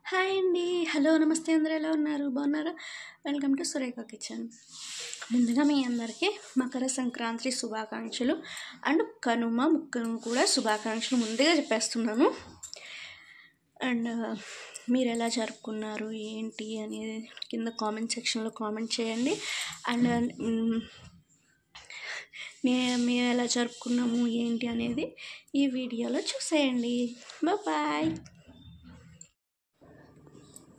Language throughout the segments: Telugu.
హాయ్ అండి. హలో, నమస్తే. అందరూ ఎలా ఉన్నారు? బాగున్నారా? Welcome to Surekha kitchen. ముందుగా మీ అందరికీ మకర సంక్రాంతి శుభాకాంక్షలు అండ్ కనుమ ముక్కను కూడా శుభాకాంక్షలు ముందుగా చెప్పేస్తున్నాను. అండ్ మీరు ఎలా జరుపుకున్నారు ఏంటి అనేది కింద కామెంట్ సెక్షన్లో కామెంట్ చేయండి. అండ్ మేము ఎలా జరుపుకున్నాము ఏంటి అనేది ఈ వీడియోలో చూసేయండి. బాయ్.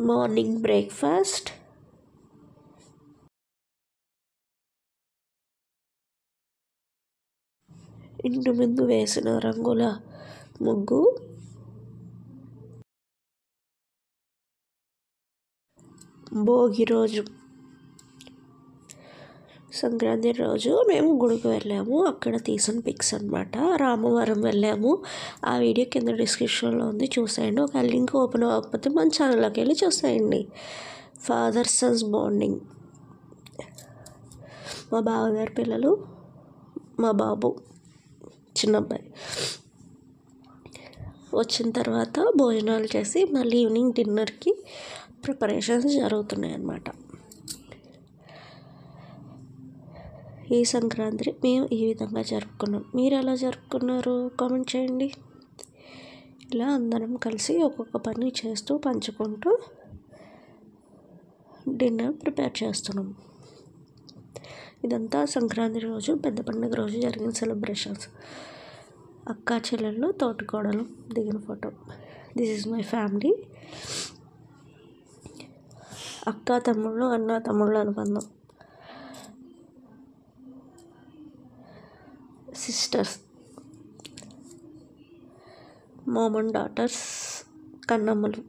మార్నింగ్ బ్రేక్ఫాస్ట్, ఇంటి ముందు వేసిన రంగుల ముగ్గు, భోగి రోజు సంక్రాంతి రోజు మేము గుడికి వెళ్ళాము. అక్కడ తీసిన పిక్స్ అనమాట. రామవరం వెళ్ళాము. ఆ వీడియో కింద డిస్క్రిప్షన్లో ఉంది, చూసేయండి. ఒక లింక్ ఓపెన్ అవ్వకపోతే మన ఛానల్లోకి వెళ్ళి చూసేయండి. ఫాదర్ సన్స్ బాండింగ్, మా బావగారి పిల్లలు, మా బాబు చిన్నబ్బాయి వచ్చిన తర్వాత భోజనాలు చేసి మళ్ళీ ఈవినింగ్ డిన్నర్కి ప్రిపరేషన్స్ జరుగుతున్నాయి అన్నమాట. ఈ సంక్రాంతి మేము ఈ విధంగా జరుపుకున్నాం. మీరు ఎలా జరుపుకున్నారు కామెంట్ చేయండి. ఇలా అందరం కలిసి ఒక్కొక్క పని చేస్తూ పంచుకుంటూ డిన్నర్ ప్రిపేర్ చేస్తున్నాం. ఇదంతా సంక్రాంతి రోజు, పెద్ద పండుగ రోజు జరిగిన సెలబ్రేషన్స్. అక్క చెల్లెళ్ళు, తోటికోడలు దిగిన photo. This is my family. అక్క తమ్ముళ్ళు, అన్న తమ్ముళ్ళు అనుబంధం. సిస్టర్స్, మామ్ అండ్ డాటర్స్, కన్నమ్మలు.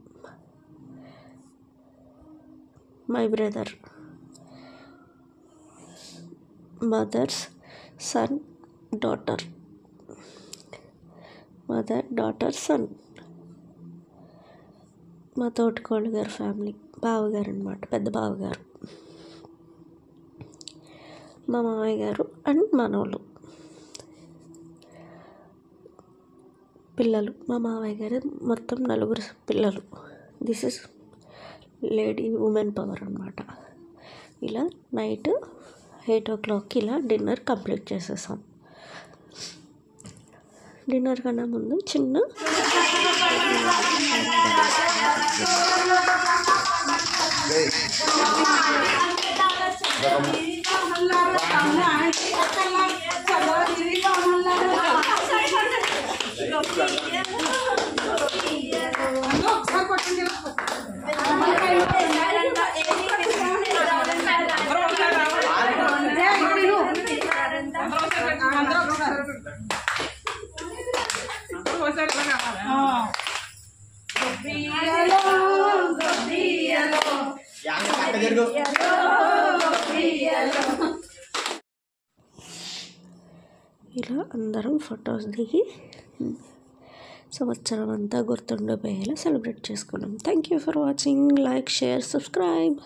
My brother, mothers, son, daughter. Mother, daughter, son. మా తోటికోళ్ళ గారి ఫ్యామిలీ, బావగారు అనమాట, పెద్ద బావగారు, మా మామయ్య గారు అండ్ మనోళ్ళు. పిల్లలు, మా మామయ్య గారు మొత్తం 4 పిల్లలు. This is lady women power అనమాట. ఇలా నైట్ 8 o'clockకి ఇలా డిన్నర్ కంప్లీట్ చేసేసాం. డిన్నర్ కన్నా ముందు చిన్న ఇలా అందరం ఫొటోస్ దిగి సంవత్సరం అంతా గుర్తుండిపోయేలా సెలబ్రేట్ చేసుకున్నాం. Thank you for watching. Like, share, subscribe.